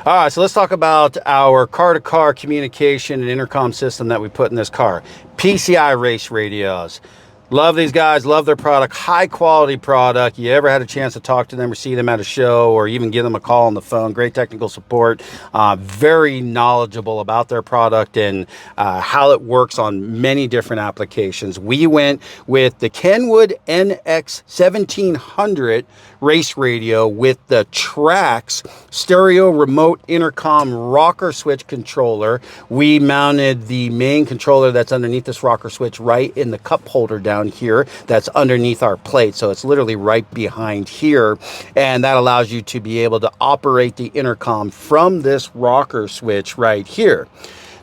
All right, so let's talk about our car-to-car communication and intercom system that we put in this car. PCI race radios. Love these guys, love their product, high quality product. You ever had a chance to talk to them or see them at a show or even give them a call on the phone, great technical support, very knowledgeable about their product and how it works on many different applications. We went with the Kenwood NX 1700 race radio with the Trax stereo remote intercom rocker switch controller. We mounted the main controller that's underneath this rocker switch right in the cup holder down here that's underneath our plate, so it's literally right behind here, and that allows you to be able to operate the intercom from this rocker switch right here.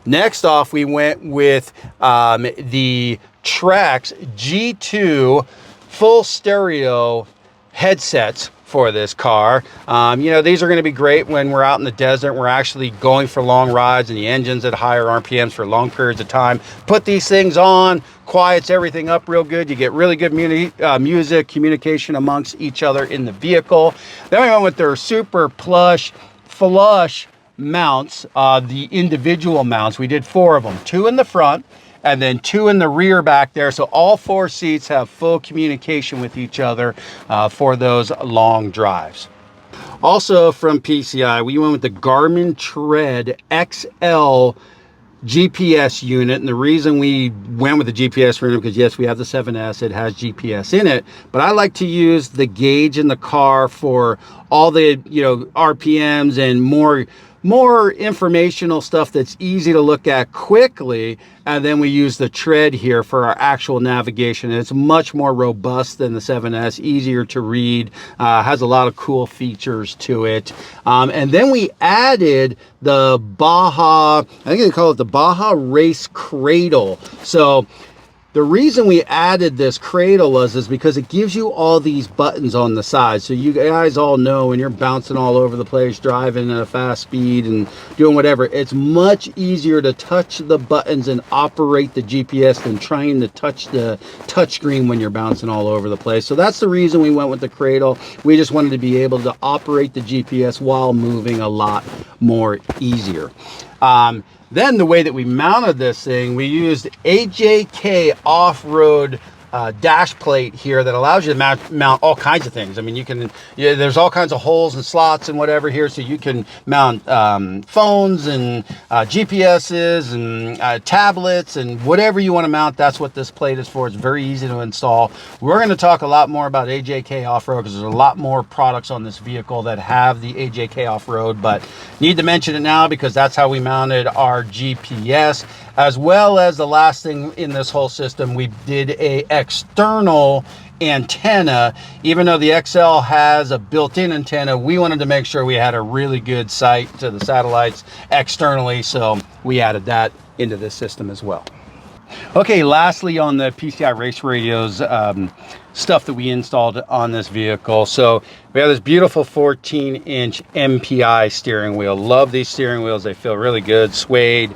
Next off, we went with the Trax G2 full stereo headsets for this car. You know, these are going to be great when we're out in the desert, we're actually going for long rides and the engine's at higher RPMs for long periods of time. Put these things on, quiets everything up real good. You get really good music communication amongst each other in the vehicle. Then we went with their super plush flush mounts, the individual mounts. We did 4 of them, 2 in the front and then 2 in the rear back there. So all 4 seats have full communication with each other for those long drives. Also from PCI, we went with the Garmin Tread XL GPS unit, and the reason we went with the GPS unit because yes, we have the 7S, it has GPS in it, but I like to use the gauge in the car for all the RPMs and more informational stuff that's easy to look at quickly. And then we use the Tread here for our actual navigation. It's much more robust than the 7S, easier to read, has a lot of cool features to it. And then we added the Baja, I think they call it the Baja Race Cradle. So the reason we added this cradle is because it gives you all these buttons on the side. So you guys all know when you're bouncing all over the place, driving at a fast speed and doing whatever, it's much easier to touch the buttons and operate the GPS than trying to touch the touchscreen when you're bouncing all over the place. So that's the reason we went with the cradle. We just wanted to be able to operate the GPS while moving a lot more easier. Then the way that we mounted this thing, we used AJK off-road dash plate here that allows you to mount all kinds of things. I mean, there's all kinds of holes and slots and whatever here, so you can mount phones and GPSs and tablets and whatever you want to mount. That's what this plate is for. It's very easy to install. We're going to talk a lot more about AJK off-road because there's a lot more products on this vehicle that have the AJK off-road, but need to mention it now because that's how we mounted our GPS. As well as the last thing in this whole system, we did a external antenna. Even though the XL has a built-in antenna, we wanted to make sure we had a really good sight to the satellites externally, so we added that into this system as well. Okay, lastly on the PCI race radios, stuff that we installed on this vehicle. So we have this beautiful 14-inch MPI steering wheel. Love these steering wheels. They feel really good, suede.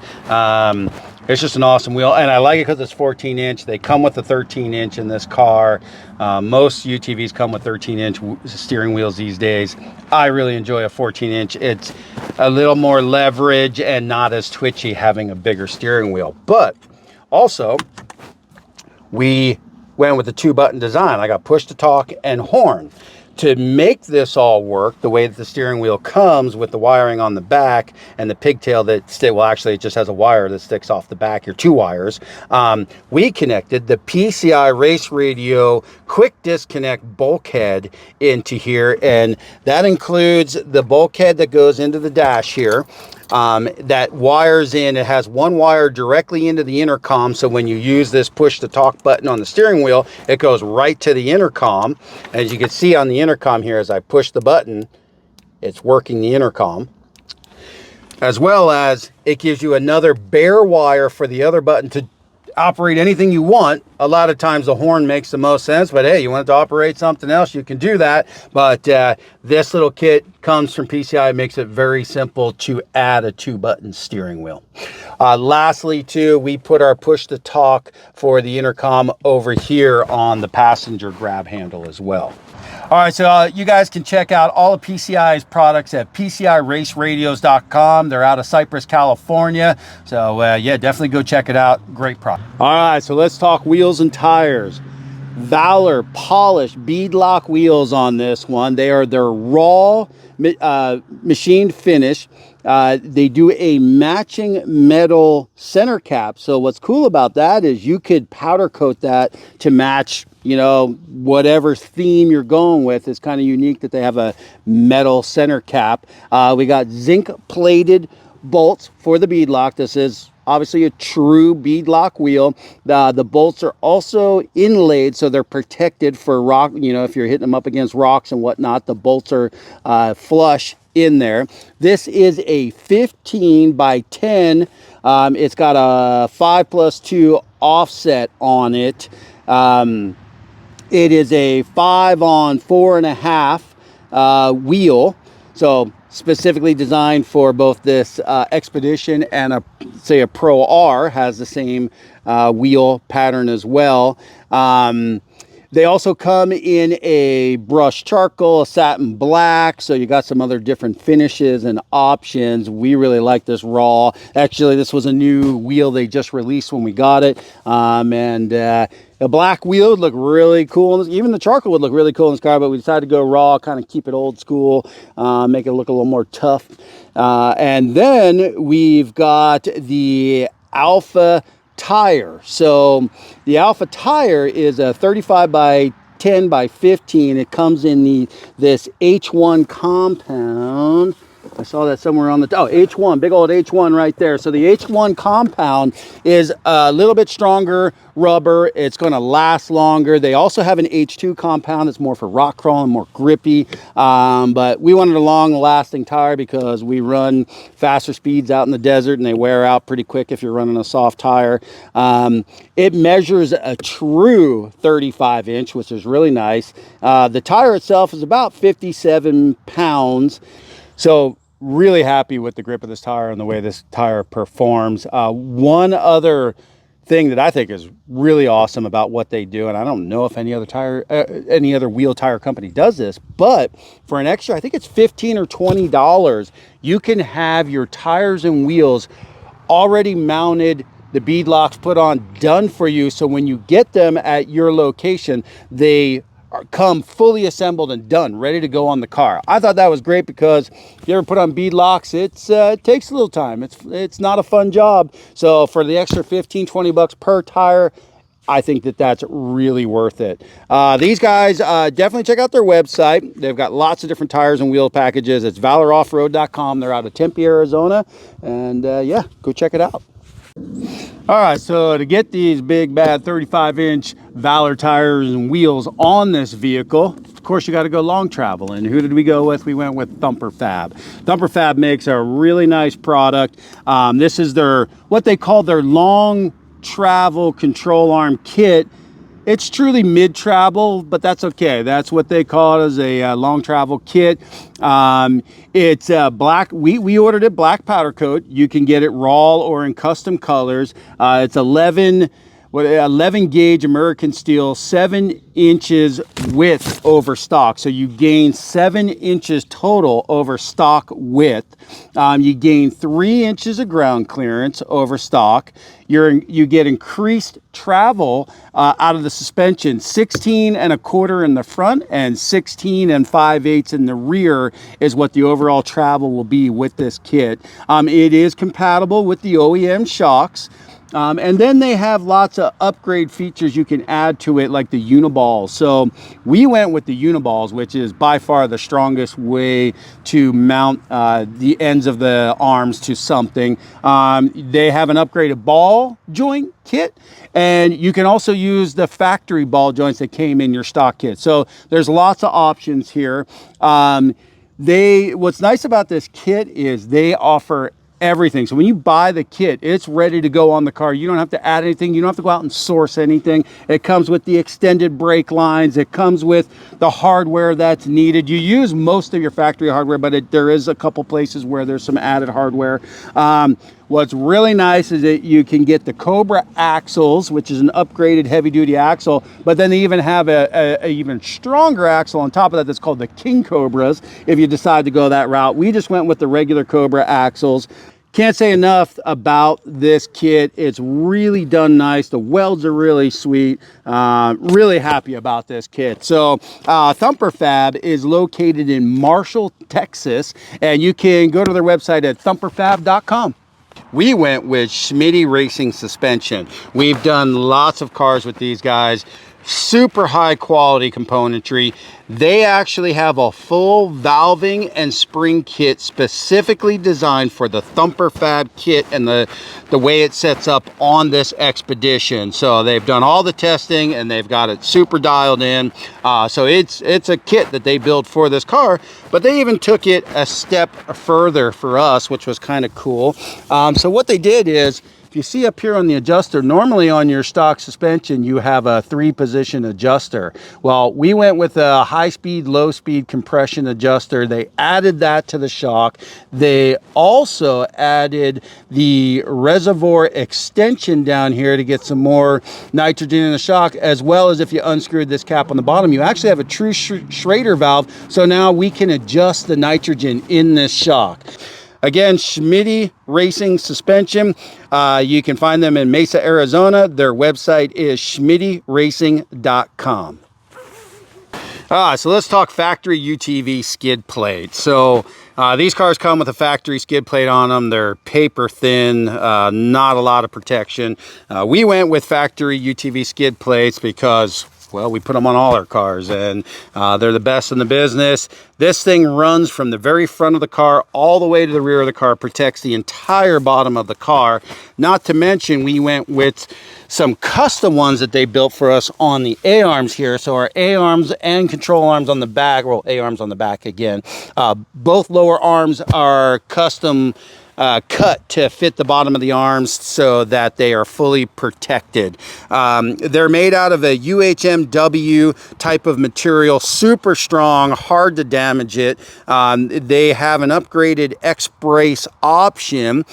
It's just an awesome wheel, and I like it because it's 14-inch. They come with a 13-inch in this car. Most UTVs come with 13-inch steering wheels these days. I really enjoy a 14-inch. It's a little more leverage and not as twitchy having a bigger steering wheel. But also, we went with the 2-button design. I got push to talk and horn. To make this all work, the way that the steering wheel comes with the wiring on the back and the pigtail well, actually it just has a wire that sticks off the back here, 2 wires. We connected the PCI race radio quick disconnect bulkhead into here, and that includes the bulkhead that goes into the dash here. That wires in, it has 1 wire directly into the intercom, so when you use this push to talk button on the steering wheel, it goes right to the intercom. As you can see on the intercom here, as I push the button, it's working the intercom. As well as it gives you another bare wire for the other button to operate anything you want. A lot of times the horn makes the most sense, but hey, you want to operate something else, you can do that. But this little kit comes from PCI. It makes it very simple to add a 2-button steering wheel. Lastly, too, we put our push to talk for the intercom over here on the passenger grab handle as well. All right, so you guys can check out all of PCI's products at PCIRaceRadios.com. They're out of Cypress, California. So yeah, definitely go check it out. Great product. All right, so let's talk wheels and tires. Valor polished beadlock wheels on this one. They're raw machined finish. They do a matching metal center cap. So what's cool about that is you could powder coat that to match, you know, whatever theme you're going with. It's kind of unique that they have a metal center cap. We got zinc plated bolts for the beadlock. This is obviously a true beadlock wheel. The bolts are also inlaid, so they're protected for rock. You know, if you're hitting them up against rocks and whatnot, the bolts are flush in there. This is a 15 by 10. It's got a 5+2 offset on it. It is a 5 on 4.5 wheel. So specifically designed for both this Expedition and a Pro R has the same wheel pattern as well. They also come in a brushed charcoal, a satin black, so you got some other different finishes and options. We really like this raw. Actually, this was a new wheel they just released when we got it, and a black wheel would look really cool. Even the charcoal would look really cool in this car, but we decided to go raw, kind of keep it old school, make it look a little more tough. And then we've got the Alpha tire. So the Alpha tire is a 35 by 10 by 15. It comes in this H1 compound. I saw that somewhere on the, oh, H1, big old H1 right there. So the H1 compound is a little bit stronger rubber. It's going to last longer. They also have an H2 compound that's more for rock crawling, more grippy. But we wanted a long lasting tire because we run faster speeds out in the desert and they wear out pretty quick if you're running a soft tire. It measures a true 35 inch, which is really nice. The tire itself is about 57 pounds. So really happy with the grip of this tire and the way this tire performs. One other thing that I think is really awesome about what they do, and I don't know if any other wheel tire company does this, but for an extra, I think it's $15 or $20, you can have your tires and wheels already mounted, the bead locks put on, done for you. So when you get them at your location, they come fully assembled and done, ready to go on the car. I thought that was great because if you ever put on bead locks, it takes a little time. It's not a fun job. So for the extra 15, 20 bucks per tire, I think that's really worth it. These guys, definitely check out their website. They've got lots of different tires and wheel packages. It's valoroffroad.com. They're out of Tempe, Arizona. And yeah, go check it out. All right, so to get these big bad 35-inch Valor tires and wheels on this vehicle, of course you got to go long travel. And who did we go with? We went with Thumper Fab. Thumper Fab makes a really nice product. This is what they call their long travel control arm kit. It's truly mid-travel, but that's okay. That's what they call it, as a long travel kit. It's black. We ordered it black powder coat. You can get it raw or in custom colors. It's 11 gauge American steel, 7 inches width over stock. So you gain 7 inches total over stock width. You gain 3 inches of ground clearance over stock. You get increased travel out of the suspension. 16 1/4 in the front and 16 5/8 in the rear is what the overall travel will be with this kit. It is compatible with the OEM shocks. And then they have lots of upgrade features you can add to it, like the uniballs. So we went with the uniballs, which is by far the strongest way to mount the ends of the arms to something. They have an upgraded ball joint kit, and you can also use the factory ball joints that came in your stock kit. So there's lots of options here. What's nice about this kit is they offer everything. So when you buy the kit, it's ready to go on the car. You don't have to add anything. You don't have to go out and source anything. It comes with the extended brake lines. It comes with the hardware that's needed. You use most of your factory hardware, but there is a couple places where there's some added hardware. What's really nice is that you can get the Cobra axles, which is an upgraded heavy duty axle, but then they even have a even stronger axle on top of that that's called the King Cobras if you decide to go that route. We just went with the regular Cobra axles. Can't say enough about this kit. It's really done nice. The welds are really sweet. Really happy about this kit. So Thumper Fab is located in Marshall, Texas, and you can go to their website at thumperfab.com. We went with Xpedition Racing Suspension. We've done lots of cars with these guys. Super high quality componentry. They actually have a full valving and spring kit specifically designed for the Thumper Fab kit and the way it sets up on this Xpedition. So they've done all the testing and they've got it super dialed in. So it's a kit that they built for this car, but they even took it a step further for us, which was kind of cool. So what they did is, if you see up here on the adjuster, normally on your stock suspension, you have a 3-position adjuster. Well, we went with a high-speed, low-speed compression adjuster. They added that to the shock. They also added the reservoir extension down here to get some more nitrogen in the shock, as well as if you unscrewed this cap on the bottom, you actually have a true Schrader valve. So now we can adjust the nitrogen in this shock. Again, Xpedition Racing Suspension. You can find them in Mesa, Arizona. Their website is xpeditionracing.com. So let's talk factory UTV skid plate. So these cars come with a factory skid plate on them. They're paper thin, not a lot of protection. We went with factory UTV skid plates because, well, we put them on all our cars and they're the best in the business. This thing runs from the very front of the car all the way to the rear of the car, protects the entire bottom of the car. Not to mention, we went with some custom ones that they built for us on the A-arms here. So our A-arms and control arms on the back, well, A-arms on the back again. Both lower arms are custom cut to fit the bottom of the arms so that they are fully protected. They're made out of a UHMW type of material, super strong, hard to damage it. They have an upgraded X-brace option,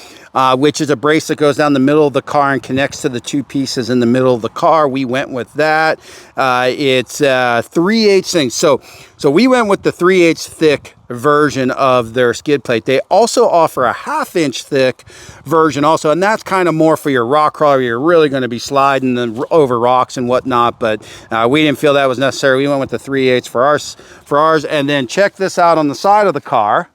which is a brace that goes down the middle of the car and connects to the 2 pieces in the middle of the car. We went with that. It's 3/8 thing. So we went with the 3/8 thick version of their skid plate. They also offer a 1/2 inch thick version also, and that's kind of more for your rock crawler. You're really going to be sliding over rocks and whatnot, but we didn't feel that was necessary. We went with the 3/8 for ours. And then check this out on the side of the car.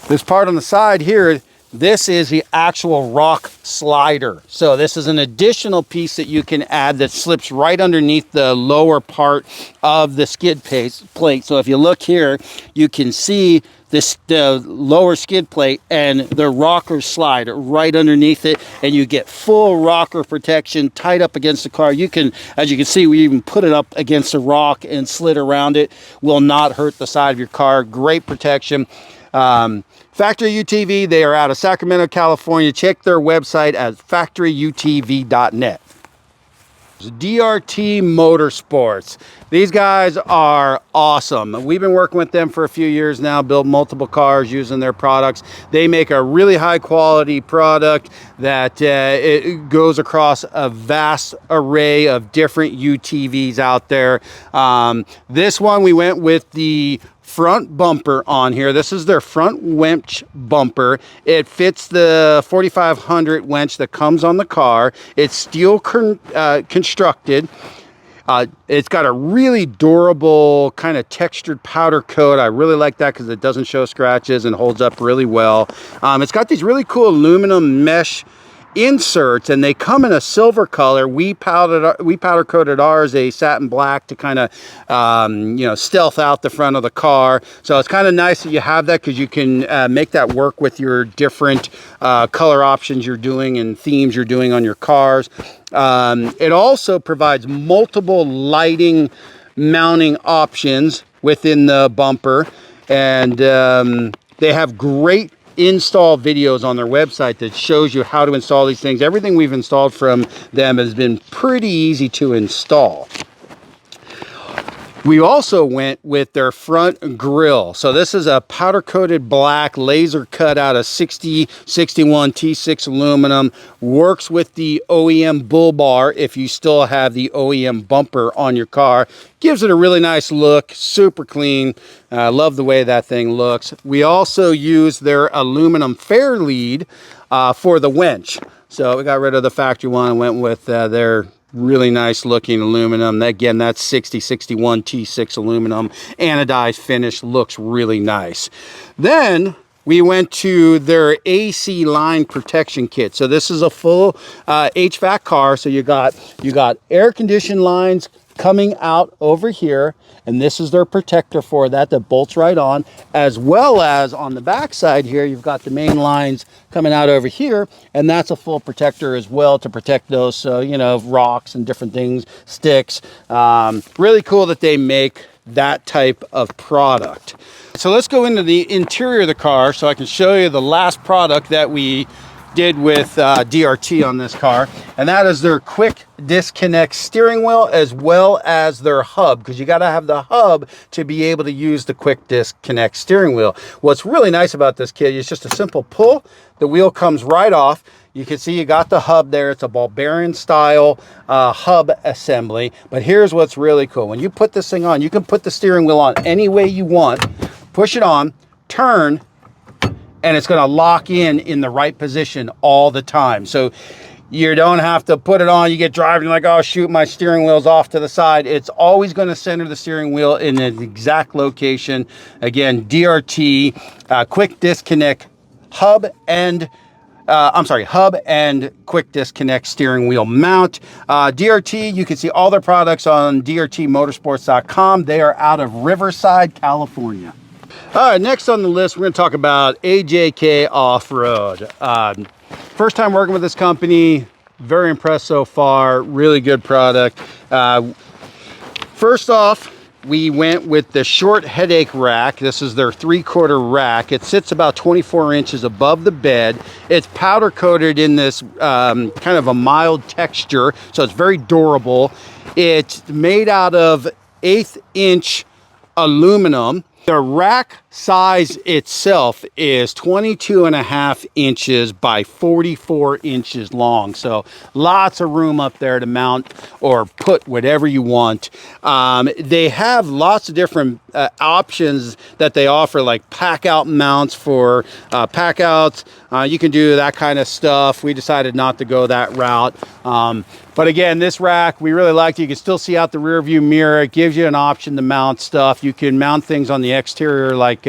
This part on the side here, this is the actual rock slider. So this is an additional piece that you can add that slips right underneath the lower part of the skid plate. So if you look here, you can see the lower skid plate and the rocker slide right underneath it, and you get full rocker protection tight up against the car. You can, as you can see, we even put it up against a rock and slid around it. Will not hurt the side of your car. Great protection. Factory UTV, they are out of Sacramento, California. Check their website at factoryutv.net. DRT Motorsports. These guys are awesome. We've been working with them for a few years now, built multiple cars using their products. They make a really high quality product that it goes across a vast array of different UTVs out there. This one, we went with the front bumper on here. This is their front winch bumper. It fits the 4500 winch that comes on the car. It's steel constructed. It's got a really durable kind of textured powder coat. I really like that because it doesn't show scratches and holds up really well. It's got these really cool aluminum mesh inserts, and they come in a silver color. We powder coated ours a satin black to kind of stealth out the front of the car. So it's kind of nice that you have that, because you can make that work with your different color options you're doing and themes you're doing on your cars. It also provides multiple lighting mounting options within the bumper, and they have great install videos on their website that shows you how to install these things. Everything we've installed from them has been pretty easy to install. We also went with their front grille. So this is a powder coated black laser cut out of 6061 T6 aluminum. Works with the OEM bull bar if you still have the OEM bumper on your car. Gives it a really nice look, super clean. I love the way that thing looks. We also use their aluminum fair lead for the winch. So we got rid of the factory one and went with their really nice looking aluminum. Again, that's 6061 T6 aluminum. Anodized finish, looks really nice. Then we went to their AC line protection kit. So this is a full HVAC car. So you got air conditioned lines coming out over here, and this is their protector for that bolts right on, as well as on the back side here you've got the main lines coming out over here, and that's a full protector as well to protect those, so you know, rocks and different things, sticks. Really cool that they make that type of product. So let's go into the interior of the car so I can show you the last product that we did with DRT on this car, and that is their quick disconnect steering wheel as well as their hub, because you got to have the hub to be able to use the quick disconnect steering wheel. What's really nice about this kit is just a simple pull, the wheel comes right off. You can see you got the hub there. It's a ball bearing style hub assembly. But here's what's really cool. When you put this thing on, you can put the steering wheel on any way you want, push it on, turn, and it's going to lock in the right position all the time. So you don't have to put it on. You get driving like, oh shoot, my steering wheel's off to the side. It's always going to center the steering wheel in the exact location. Again, DRT, quick disconnect hub and hub and quick disconnect steering wheel mount. DRT, you can see all their products on drtmotorsports.com. They are out of Riverside, California. All right, next on the list, we're going to talk about AJK Off-Road. First time working with this company, very impressed so far, really good product. First off, we went with the short headache rack. This is their 3/4 rack. It sits about 24 inches above the bed. It's powder coated in this kind of a mild texture, so it's very durable. It's made out of 1/8 inch aluminum. The rack size itself is 22.5 inches by 44 inches long. So lots of room up there to mount or put whatever you want. They have lots of different options that they offer, like pack out mounts for pack outs. You can do that kind of stuff. We decided not to go that route. But again, this rack, we really liked it. You can still see out the rear view mirror. It gives you an option to mount stuff. You can mount things on the exterior like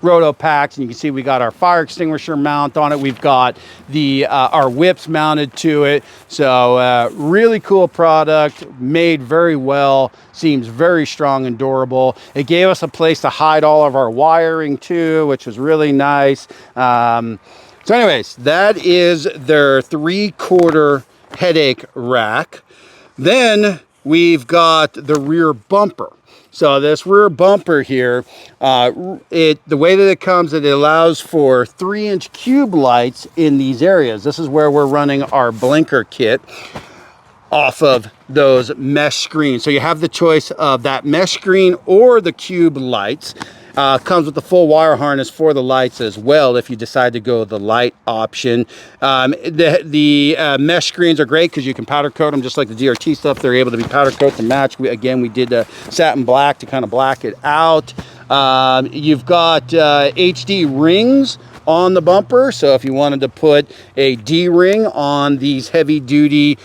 roto packs, and you can see we got our fire extinguisher mount on it. We've got the our whips mounted to it. So really cool product, made very well, seems very strong and durable. It gave us a place to hide all of our wiring too, which was really nice. So anyways, that is their 3/4 headache rack. Then we've got the rear bumper. So this rear bumper here, the way that it comes, it allows for 3-inch cube lights in these areas. This is where we're running our blinker kit off of those mesh screens. So you have the choice of that mesh screen or the cube lights. Comes with the full wire harness for the lights as well if you decide to go the light option. The mesh screens are great because you can powder coat them just like the DRT stuff. They're able to be powder coat to match. We did satin black to kind of black it out. You've got HD rings on the bumper, so if you wanted to put a D-ring on these heavy duty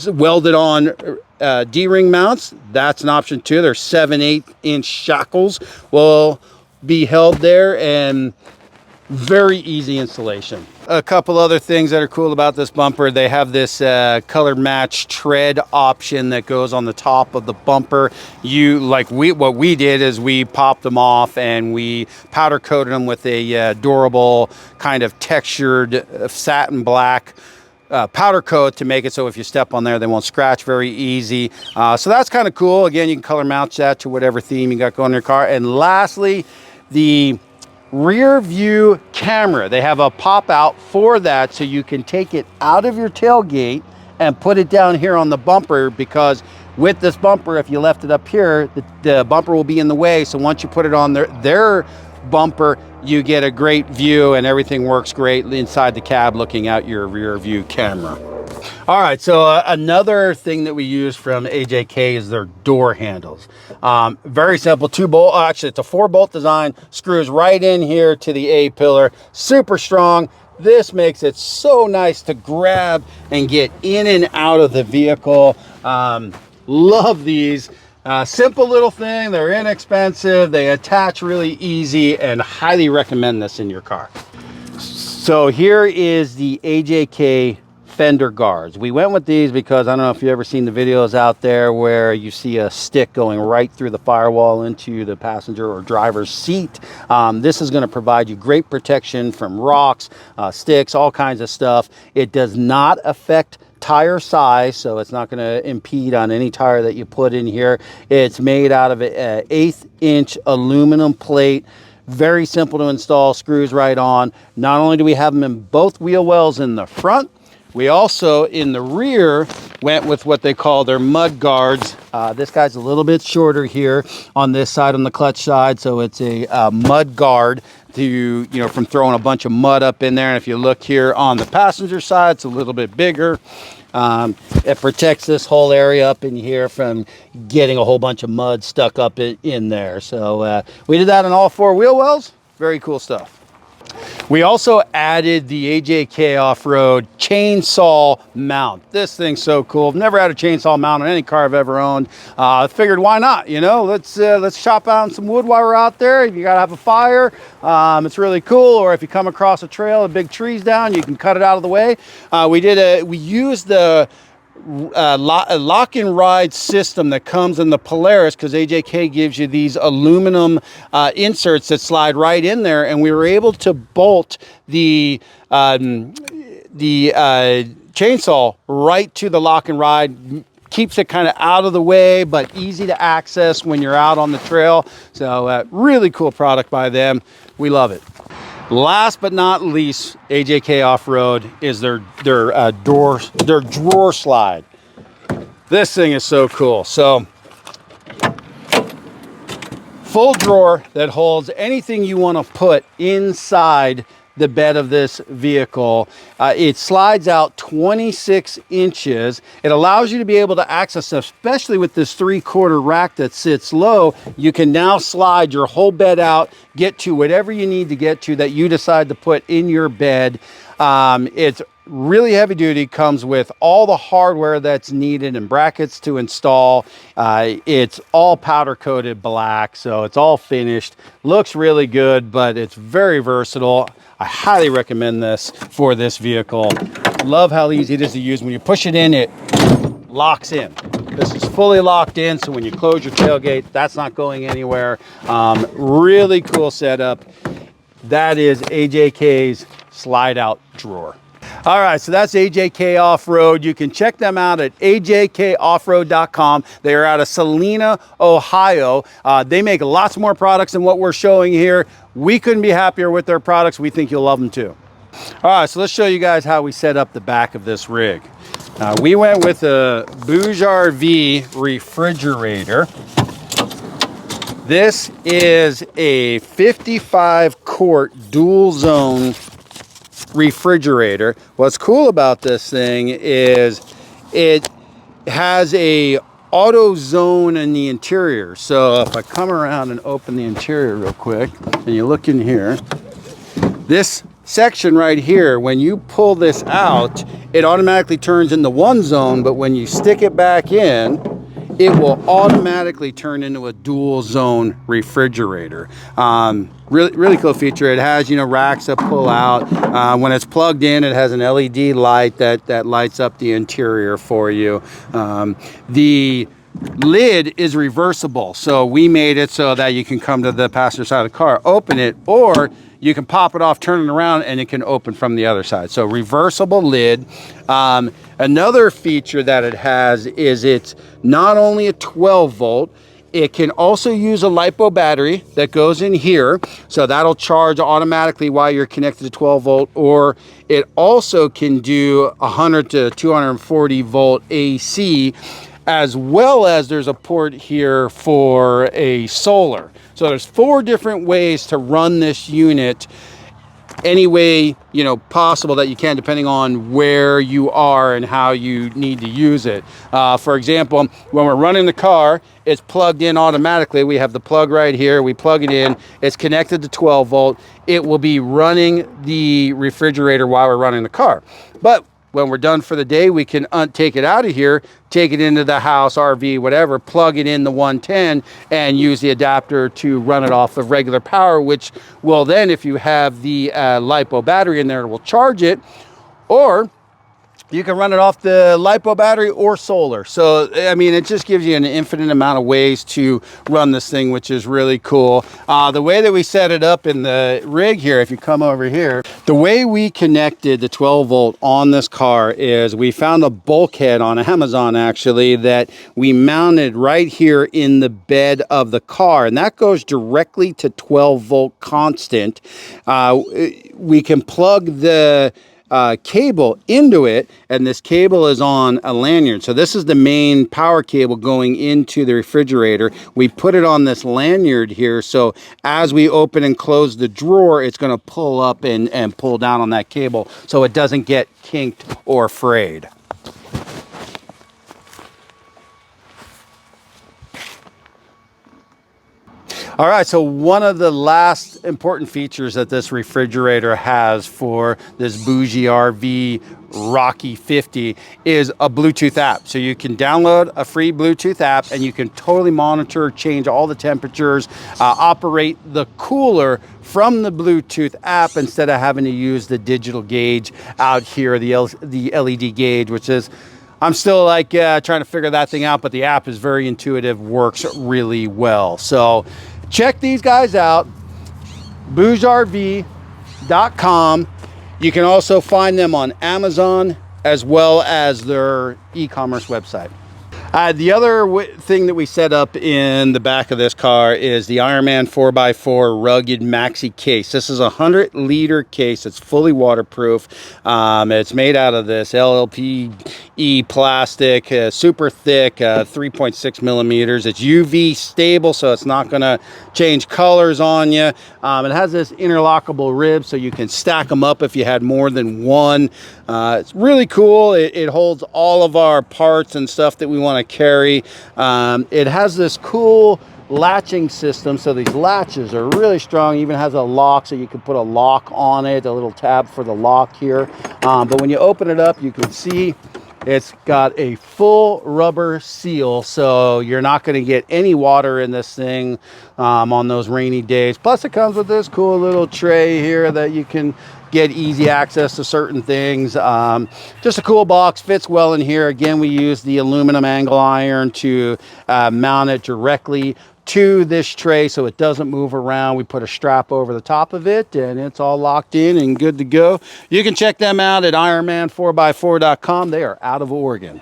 welded on D-ring mounts, that's an option too. There's 7/8 inch shackles will be held there, and very easy installation. A couple other things that are cool about this bumper, they have this color match tread option that goes on the top of the bumper. What we did is we popped them off and we powder coated them with a durable kind of textured satin black powder coat to make it so if you step on there, they won't scratch very easy. So that's kind of cool. Again, you can color mount that to whatever theme you got going in your car. And lastly, the rear view camera. They have a pop out for that, so you can take it out of your tailgate and put it down here on the bumper, because With this bumper, if you left it up here, the bumper will be in the way. So once you put it on their bumper, you get a great view and everything works great inside the cab looking out your rear view camera. All right, so another thing that we use from AJK is their door handles. Very simple, 2-bolt, actually it's a 4-bolt design, screws right in here to the A-pillar, super strong. This makes it so nice to grab and get in and out of the vehicle. Love these. Simple little thing, they're inexpensive, they attach really easy, and highly recommend this in your car. So here is the AJK Fender Guards. We went with these because I don't know if you've ever seen the videos out there where you see a stick going right through the firewall into the passenger or driver's seat. This is going to provide you great protection from rocks, sticks, all kinds of stuff. It does not affect tire size, so it's not going to impede on any tire that you put in here. It's made out of an 1/8 inch aluminum plate. Very simple to install, screws right on. Not only do we have them in both wheel wells in the front, we also, in the rear, went with what they call their mud guards. This guy's a little bit shorter here on this side, on the clutch side, so it's a mud guard to, from throwing a bunch of mud up in there. And if you look here on the passenger side, it's a little bit bigger. It protects this whole area up in here from getting a whole bunch of mud stuck up in there. So we did that on all 4 wheel wells. Very cool stuff. We also added the AJK off-road chainsaw mount. This thing's so cool. I've never had a chainsaw mount on any car I've ever owned. I figured, why not? Let's chop out some wood while we're out there. If you gotta have a fire, it's really cool. Or if you come across a trail, a big tree's down, you can cut it out of the way. We used the lock and ride system that comes in the Polaris, because AJK gives you these aluminum inserts that slide right in there, and we were able to bolt the chainsaw right to the lock and ride. Keeps it kind of out of the way, but easy to access when you're out on the trail. So really cool product by them. We love it. Last but not least, AJK Off-Road is their drawer slide. This thing is so cool. So full drawer that holds anything you want to put inside the bed of this vehicle. It slides out 26 inches. It allows you to be able to access, especially with this 3/4 rack that sits low, you can now slide your whole bed out, get to whatever you need to get to that you decide to put in your bed. It's really heavy duty, comes with all the hardware that's needed and brackets to install. It's all powder coated black, so it's all finished. Looks really good, but it's very versatile. I highly recommend this for this vehicle. Love how easy it is to use. When you push it in, it locks in. This is fully locked in, so when you close your tailgate, that's not going anywhere. Really cool setup. That is AJK's slide out drawer. All right, so that's AJK Off-Road. You can check them out at ajkoffroad.com. They are out of Salina, Ohio. They make lots more products than what we're showing here. We couldn't be happier with their products. We think you'll love them too. All right, so let's show you guys how we set up the back of this rig. We went with a Bouge RV refrigerator. This is a 55-quart dual zone refrigerator. What's cool about this thing is it has a auto zone in the interior. So if I come around and open the interior real quick and you look in here, this section right here, when you pull this out, it automatically turns into one zone, but when you stick it back in, it will automatically turn into a dual zone refrigerator. Really cool feature. It has, racks that pull out. When it's plugged in, it has an LED light that lights up the interior for you. The lid is reversible, so we made it so that you can come to the passenger side of the car, open it, or you can pop it off, turn it around, and it can open from the other side. So reversible lid. Another feature that it has is it's not only a 12 volt, it can also use a LiPo battery that goes in here. So that'll charge automatically while you're connected to 12 volt, or it also can do 100 to 240 volt AC. as well as there's a port here for a solar. So there's 4 different ways to run this unit any way, you know, possible that you can, depending on where you are and how you need to use it. For example, when we're running the car, it's plugged in automatically. We have the plug right here. We plug it in. It's connected to 12 volt. It will be running the refrigerator while we're running the car. But when we're done for the day, we can take it out of here, take it into the house, RV, whatever, plug it in the 110 and use the adapter to run it off of regular power, which will then, if you have the LiPo battery in there, it will charge it. Or you can run it off the LiPo battery or solar. So, I mean, it just gives you an infinite amount of ways to run this thing, which is really cool. The way that we set it up in the rig here, if you come over here, the way we connected the 12 volt on this car is we found a bulkhead on Amazon, actually, that we mounted right here in the bed of the car. And that goes directly to 12 volt constant. We can plug the cable into it, and this cable is on a lanyard. So this is the main power cable going into the refrigerator. We put it on this lanyard here, so as we open and close the drawer, it's going to pull up and pull down on that cable so it doesn't get kinked or frayed. All right, so one of the last important features that this refrigerator has for this bougie RV Rocky 50 is a Bluetooth app. So you can download a free Bluetooth app and you can totally monitor, change all the temperatures, operate the cooler from the Bluetooth app instead of having to use the digital gauge out here, the LED gauge, which is, I'm still like trying to figure that thing out, but the app is very intuitive, works really well. So check these guys out, bougerv.com. You can also find them on Amazon as well as their e-commerce website. The other thing that we set up in the back of this car is the Ironman 4x4 rugged maxi case. This is a 100-liter case. It's fully waterproof. It's made out of this LLPE plastic, super thick, 3.6 millimeters. It's UV stable, so it's not going to change colors on you. It has this interlockable rib, so you can stack them up if you had more than one. It's really cool. It holds all of our parts and stuff that we want to carry. It has this cool latching system, so these latches are really strong. It even has a lock, so you can put a lock on it, a little tab for the lock here. But when you open it up, you can see it's got a full rubber seal, so you're not going to get any water in this thing on those rainy days. Plus it comes with this cool little tray here that you can get easy access to certain things. Just a cool box, fits well in here. Again, we use the aluminum angle iron to mount it directly to this tray so it doesn't move around. We put a strap over the top of it and it's all locked in and good to go. You can check them out at ironman4x4.com. They are out of Oregon.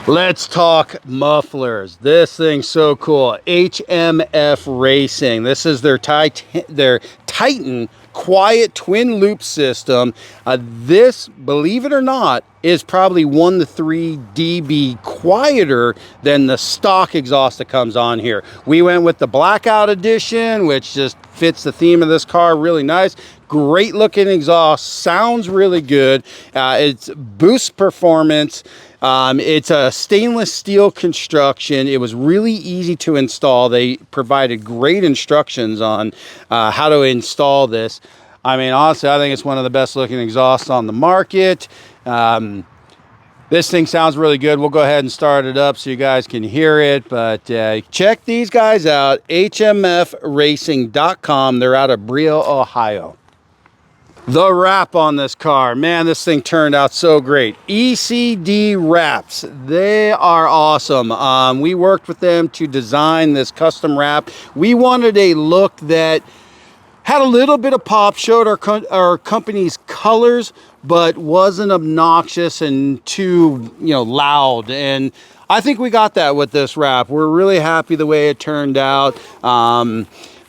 Let's talk mufflers. This thing's so cool. HMF Racing. This is their Titan quiet twin loop system. This, believe it or not, is probably 1 to 3 dB quieter than the stock exhaust that comes on here. We went with the blackout edition, which just fits the theme of this car really nice. Great looking exhaust, sounds really good. It's boost performance. It's a stainless steel construction. It was really easy to install. They provided great instructions on how to install this. I mean, honestly, I think it's one of the best looking exhausts on the market. This thing sounds really good. We'll go ahead and start it up so you guys can hear it. But check these guys out, hmfracing.com. They're out of Brio, Ohio. The wrap on this car, man, this thing turned out so great. ECD wraps, they are awesome. We worked with them to design this custom wrap. We wanted a look that had a little bit of pop, showed our company's colors, but wasn't obnoxious and too, loud. And I think we got that with this wrap. We're really happy the way it turned out.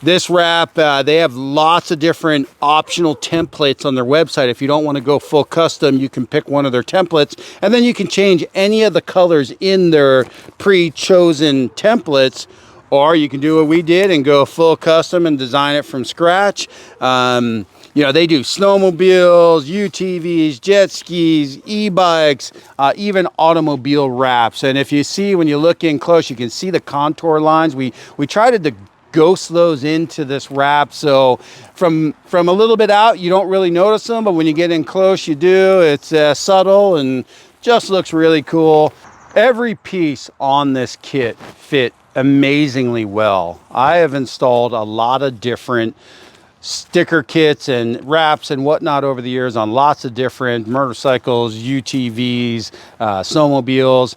This wrap, they have lots of different optional templates on their website. If you don't want to go full custom, you can pick one of their templates, and then you can change any of the colors in their pre-chosen templates, or you can do what we did and go full custom and design it from scratch. You know, they do snowmobiles, UTVs, jet skis, e-bikes, even automobile wraps. And if you see, when you look in close, you can see the contour lines. We tried to ghost those into this wrap, so from a little bit out you don't really notice them, but when you get in close you do. It's subtle and just looks really cool. Every piece on this kit fit amazingly well. I have installed a lot of different sticker kits and wraps and whatnot over the years on lots of different motorcycles, UTVs, snowmobiles.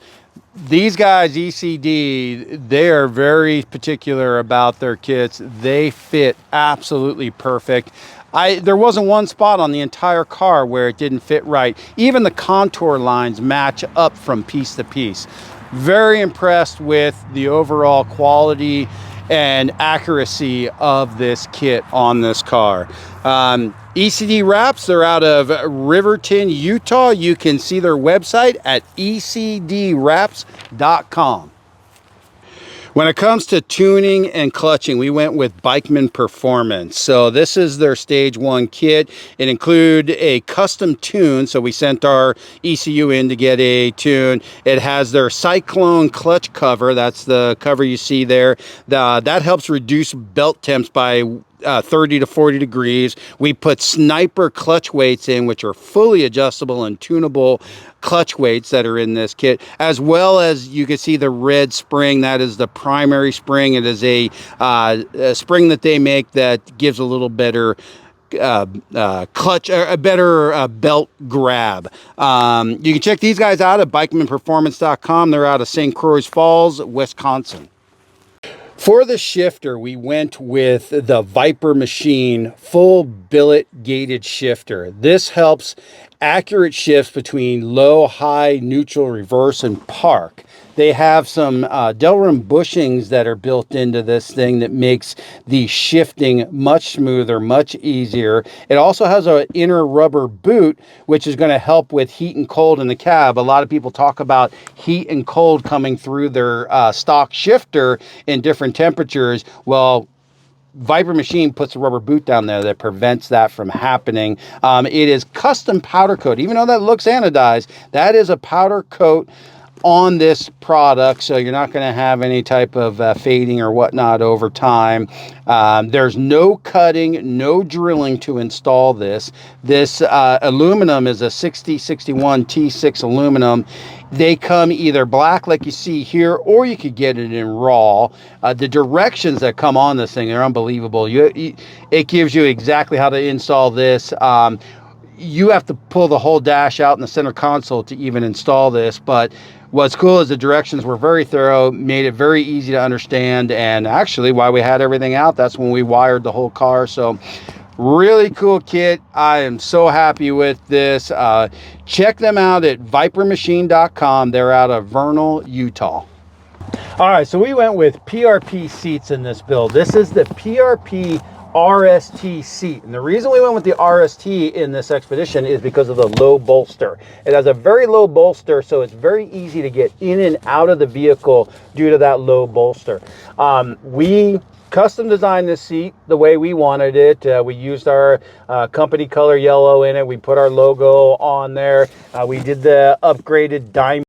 These guys, ECD, they are very particular about their kits. They fit absolutely perfect. There wasn't one spot on the entire car where it didn't fit right. Even the contour lines match up from piece to piece. Very impressed with the overall quality and accuracy of this kit on this car. ECD wraps, they're out of Riverton, Utah. You can see their website at ecdwraps.com. When it comes to tuning and clutching, we went with Bikeman Performance. So this is their stage 1 kit. It includes a custom tune. So we sent our ECU in to get a tune. It has their Cyclone clutch cover. That's the cover you see there. That helps reduce belt temps by 30 to 40 degrees. We put Sniper clutch weights in, which are fully adjustable and tunable clutch weights that are in this kit, as well as you can see the red spring. That is the primary spring. It is a spring that they make that gives a little better clutch, or a better belt grab. You can check these guys out at bikemanperformance.com. They're out of St. Croix Falls, Wisconsin. For the shifter, we went with the Viper Machine full billet gated shifter. This helps accurate shifts between low, high, neutral, reverse, and park. They have some Delrin bushings that are built into this thing that makes the shifting much smoother, much easier. It also has an inner rubber boot, which is going to help with heat and cold in the cab. A lot of people talk about heat and cold coming through their stock shifter in different temperatures. Well, Viper Machine puts a rubber boot down there that prevents that from happening. It is custom powder coat. Even though that looks anodized, that is a powder coat on this product, so you're not going to have any type of fading or whatnot over time. There's no cutting, no drilling to install this. This aluminum is a 6061 T6 aluminum. They come either black like you see here, or you could get it in raw. The directions that come on this thing are unbelievable. It gives you exactly how to install this. You have to pull the whole dash out in the center console to even install this, but what's cool is the directions were very thorough, made it very easy to understand, and actually while we had everything out, that's when we wired the whole car. So really cool kit. I am so happy with this. Check them out at vipermachine.com. They're out of Vernal, Utah. All right, so we went with PRP seats in this build. This is the PRP RST seat, and the reason we went with the RST in this Expedition is because of the low bolster. It has a very low bolster, so it's very easy to get in and out of the vehicle due to that low bolster. We custom designed this seat the way we wanted it. We used our company color yellow in it. We put our logo on there. We did the upgraded diamond.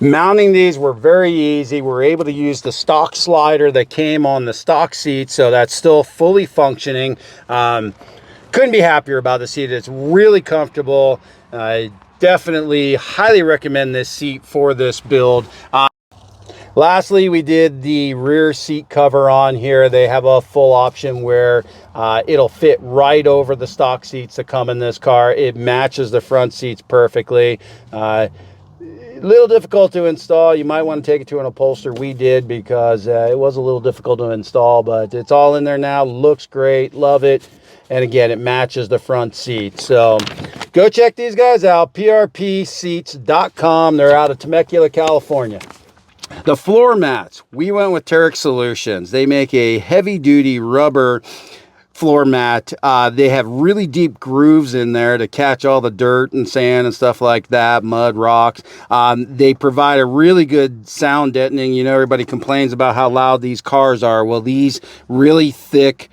Mounting these were very easy. We're able to use the stock slider that came on the stock seat, so that's still fully functioning. Couldn't be happier about the seat. It's really comfortable. I definitely highly recommend this seat for this build. Lastly, we did the rear seat cover on here. They have a full option where it'll fit right over the stock seats that come in this car. It matches the front seats perfectly. Little difficult to install. You might want to take it to an upholsterer. We did, because it was a little difficult to install, but it's all in there now. Looks great. Love it. And again, it matches the front seat. So go check these guys out, prpseats.com. They're out of Temecula, California. The floor mats, we went with Terex Solutions. They make a heavy duty rubber floor mat. They have really deep grooves in there to catch all the dirt and sand and stuff like that, mud, rocks. They provide a really good sound deadening. You know, everybody complains about how loud these cars are. Well, these really thick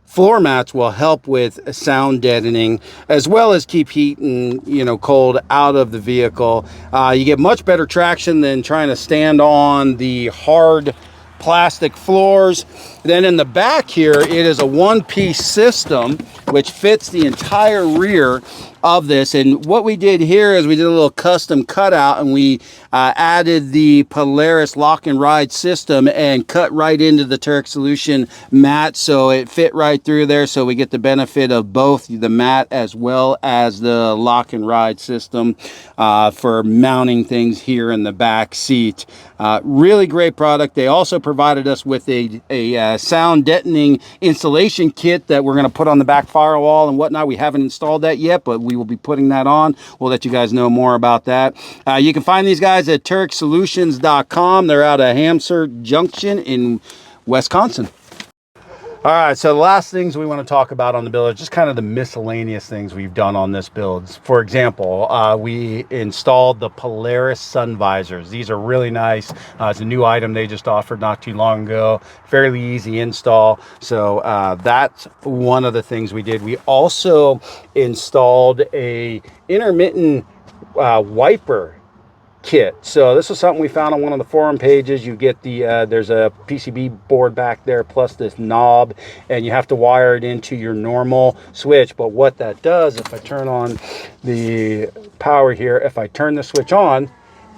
floor mats will help with sound deadening, as well as keep heat and, you know, cold out of the vehicle. You get much better traction than trying to stand on the hard plastic floors. Then in the back here, it is a one-piece system which fits the entire rear of this. And what we did here is we did a little custom cutout, and we added the Polaris lock and ride system and cut right into the Terex Solution mat, so it fit right through there. So we get the benefit of both the mat as well as the lock and ride system for mounting things here in the back seat. Really great product. They also provided us with a sound deadening installation kit that we're going to put on the back firewall and whatnot. We haven't installed that yet, but we will be putting that on. We'll let you guys know more about that. You can find these guys at TerexSolutions.com. They're out of Hamster Junction in Wisconsin. All right, so the last things we want to talk about on the build are just kind of the miscellaneous things we've done on this build. For example, we installed the Polaris sun visors. These are really nice. It's a new item they just offered not too long ago. Fairly easy install. So that's one of the things we did. We also installed a intermittent wiper kit. So this was something we found on one of the forum pages. You get the there's a PCB board back there plus this knob, and you have to wire it into your normal switch. But what that does, if I turn on the power here, if I turn the switch on,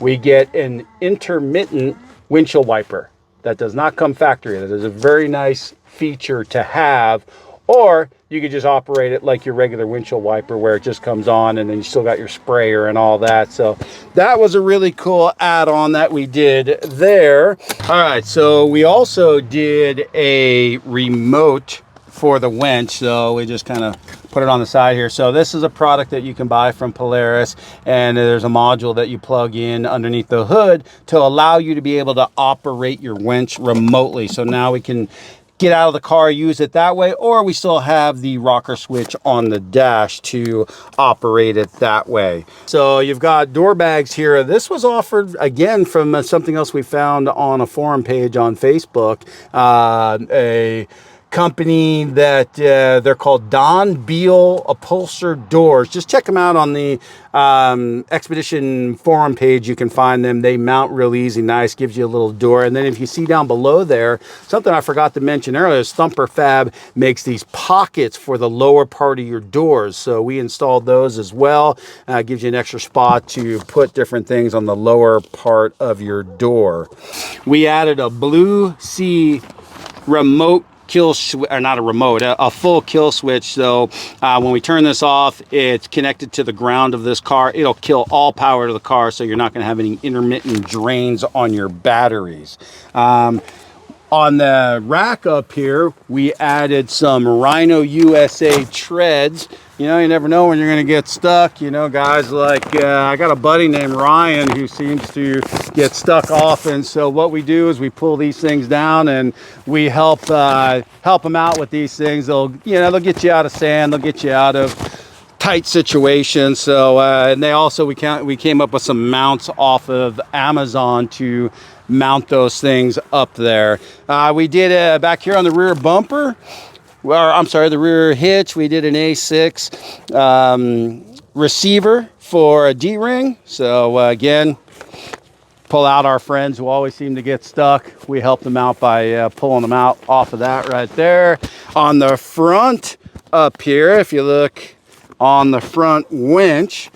we get an intermittent windshield wiper. That does not come factory. That is a very nice feature to have. Or you could just operate it like your regular windshield wiper, where it just comes on and then you still got your sprayer and all that. So that was a really cool add-on that we did there. All right, so we also did a remote for the winch. So we just kind of put it on the side here. So this is a product that you can buy from Polaris, and there's a module that you plug in underneath the hood to allow you to be able to operate your winch remotely. So now we can get out of the car, use it that way, or we still have the rocker switch on the dash to operate it that way. So you've got door bags here. This was offered again from something else we found on a forum page on Facebook. A company that they're called Don Beal Upholstered Doors. Just check them out on the Expedition forum page. You can find them. They mount real easy, nice, gives you a little door. And then if you see down below there, something I forgot to mention earlier is Thumper Fab makes these pockets for the lower part of your doors. So we installed those as well. Gives you an extra spot to put different things on the lower part of your door. We added a Blue Sea remote kill switch, or not a remote, a full kill switch. So when we turn this off, it's connected to the ground of this car. It'll kill all power to the car, so you're not going to have any intermittent drains on your batteries. On the rack up here, we added some Rhino USA treads. You know, you never know when you're going to get stuck. You know, guys like, I got a buddy named Ryan who seems to get stuck often. So what we do is we pull these things down and we help them out with these things. They'll get you out of sand. They'll get you out of tight situations. So, and they also, we came up with some mounts off of Amazon to mount those things up there. We did back here on the rear bumper. Well, I'm sorry, the rear hitch, we did an A6 receiver for a D-ring. So again, pull out our friends who always seem to get stuck. We help them out by pulling them out off of that right there. On the front up here, if you look on the front winch,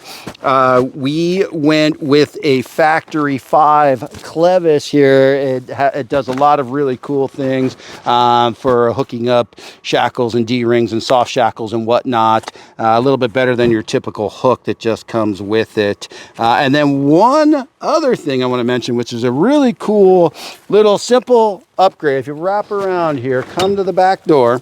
we went with a factory 5 clevis here. It does a lot of really cool things for hooking up shackles and D-rings and soft shackles and whatnot. A little bit better than your typical hook that just comes with it. And then one other thing I want to mention, which is a really cool little simple upgrade. If you wrap around here, come to the back door,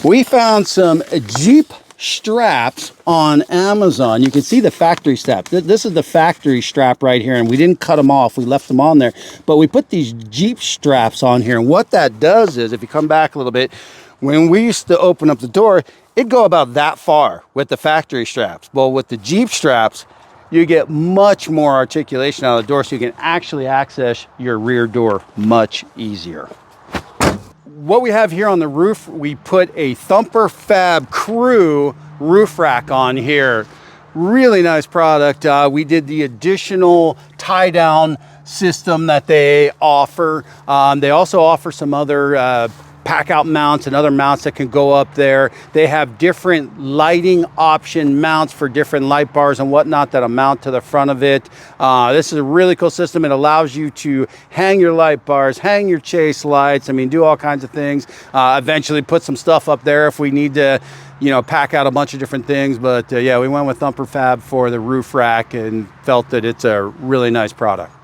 we found some Jeep straps on Amazon. You can see the factory strap. This is the factory strap right here, and we didn't cut them off. We left them on there, but we put these Jeep straps on here. And what that does is, if you come back a little bit, when we used to open up the door, it'd go about that far with the factory straps. Well, with the Jeep straps, you get much more articulation out of the door, so you can actually access your rear door much easier. What we have here on the roof, we put a Thumper Fab Crew roof rack on here. Really nice product. We did the additional tie down system that they offer. They also offer some other pack out mounts and other mounts that can go up there. They have different lighting option mounts for different light bars and whatnot that'll mount to the front of it. This is a really cool system. It allows you to hang your light bars, hang your chase lights. I mean, do all kinds of things. Eventually put some stuff up there if we need to, you know, pack out a bunch of different things. But yeah, we went with Thumper Fab for the roof rack and felt that it's a really nice product.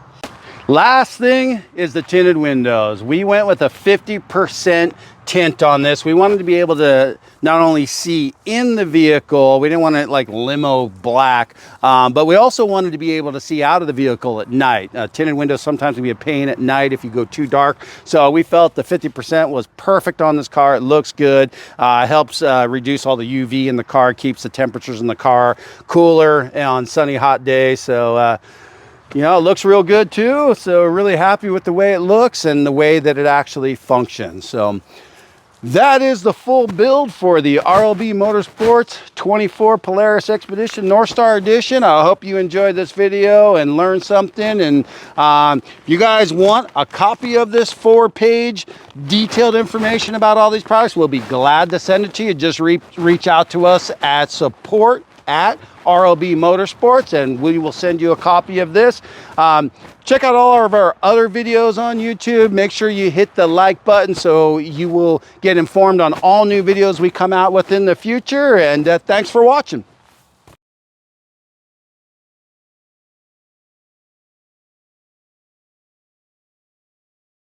Last thing is the tinted windows. We went with a 50% tint on this. We wanted to be able to not only see in the vehicle, we didn't want it like limo black, but we also wanted to be able to see out of the vehicle at night. Tinted windows sometimes can be a pain at night if you go too dark. So we felt the 50% was perfect on this car. It looks good. Helps reduce all the UV in the car, keeps the temperatures in the car cooler on sunny, hot days. So, you know, it looks real good too. So really happy with the way it looks and the way that it actually functions. So that is the full build for the RLB Motorsports 24 Polaris Xpedition North Star Edition. I hope you enjoyed this video and learned something. And if you guys want a copy of this 4-page detailed information about all these products, we'll be glad to send it to you. Just reach out to us at support@RLB Motorsports, and we will send you a copy of this. Check out all of our other videos on YouTube. Make sure you hit the like button so you will get informed on all new videos we come out with in the future. And thanks for watching.